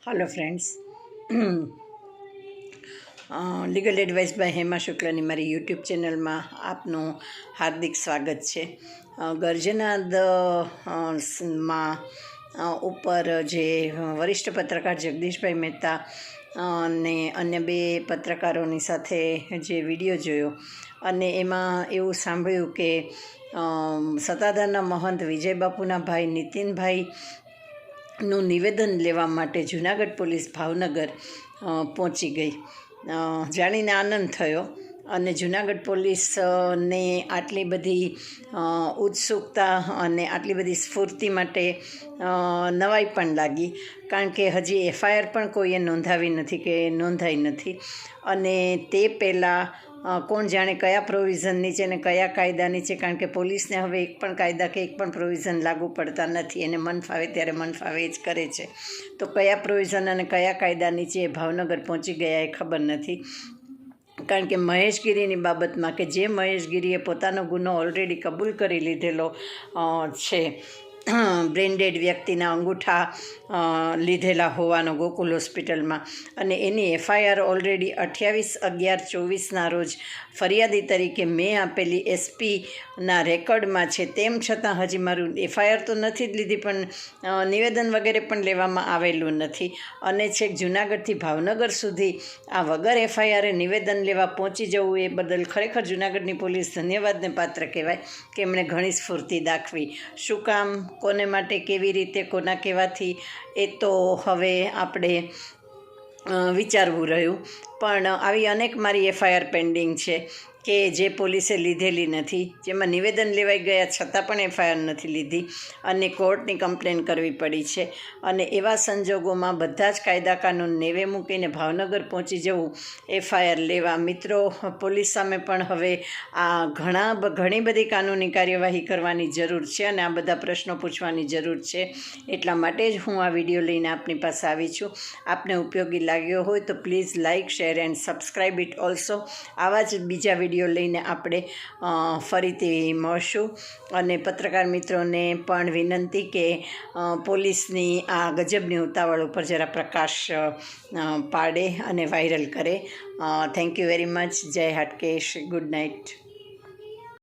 Hello friends, legal advice by Hema શુક્લાની મારી YouTube ચેનલમાં આપનું હાર્દિક સ્વાગત છે. ગર્જનાદ માં ઉપર જે વરિષ્ઠ પત્રકાર જગદીશભાઈ મહેતા અને અન્ય બે પત્રકારોની સાથે જે વિડીયો જોયો અને એમાં એવું સાંભળ્યું કે સત્તાધારના મહંત વિજયબાપુના ભાઈ નીતિનભાઈ નું નિવેદન લેવા માટે જૂનાગઢ પોલીસ ભાવનગર પહોંચી ગઈ. જાણીને આનંદ થયો અને જૂનાગઢ પોલીસને આટલી બધી ઉત્સુકતા અને આટલી બધી સ્ફૂર્તિ માટે નવાઈ પણ લાગી, કારણ કે હજી એફઆઈઆર પણ કોઈએ નોંધાવી નથી કે નોંધાઈ નથી. અને તે પહેલાં કોણ જાણે કયા પ્રોવિઝન નીચે ને કયા કાયદા નીચે, કારણ કે પોલીસને હવે એક પણ કાયદા કે એક પણ પ્રોવિઝન લાગુ પડતા નથી. એને મન ફાવે ત્યારે મન ફાવે જ કરે છે. તો કયા પ્રોવિઝન અને કયા કાયદા નીચે ભાવનગર પહોંચી ગયા એ ખબર નથી. કારણ કે મહેશગીરીની બાબતમાં કે જે મહેશગીરીએ પોતાનો ગુનો ઓલરેડી કબૂલ કરી લીધેલો છે, બ્રેન્ડેડ વ્યક્તિના અંગૂઠા લીધેલા હોવાનો ગોકુલ હોસ્પિટલમાં, અને એની એફઆઈઆર ઓલરેડી 28/11/24ના રોજ ફરિયાદી તરીકે મેં આપેલી એસપીના રેકોર્ડમાં છે. તેમ છતાં હજી મારું એફઆઈઆર તો નથી જ લીધી, પણ નિવેદન વગેરે પણ લેવામાં આવેલું નથી. અને છેક જૂનાગઢથી ભાવનગર સુધી આ વગર એફઆઈઆરે નિવેદન લેવા પહોંચી જવું, એ બદલ ખરેખર જૂનાગઢની પોલીસ ધન્યવાદને પાત્ર કહેવાય કે એમણે ઘણી સ્ફૂર્તિ દાખવી. શું કામ, કોને માટે, કેવી રીતે, કોના કહેવાથી, એ તો હવે આપણે વિચારવું રહ્યું. પણ આવી અનેક મારી એફઆઈઆર પેન્ડિંગ છે કે જે પોલીસે લીધેલી નથી, જેમાં નિવેદન લેવાઈ ગયા છતાં પણ એફઆઈઆર નથી લીધી અને કોર્ટની કમ્પ્લેન કરવી પડી છે. અને એવા સંજોગોમાં બધા જ કાયદા કાનૂન નેવે મૂકીને ભાવનગર પહોંચી જવું એફઆઈઆર લેવા. મિત્રો, પોલીસ સામે પણ હવે આ ઘણી બધી કાનૂની કાર્યવાહી કરવાની જરૂર છે અને આ બધા પ્રશ્નો પૂછવાની જરૂર છે. એટલા માટે જ હું આ વિડીયો લઈને આપની પાસે આવી છું. આપને ઉપયોગી લાગ્યો હોય તો please like, share and subscribe it also. આવા જ બીજા વિડીયો લઈને આપણે ફરીથી મળશું. અને પત્રકાર મિત્રોને પણ વિનંતી કે પોલીસની આ ગજબની ઉતાવળ ઉપર જરા પ્રકાશ પાડે અને વાયરલ કરે. Thank you very much. જય હાટકેશ. Good night.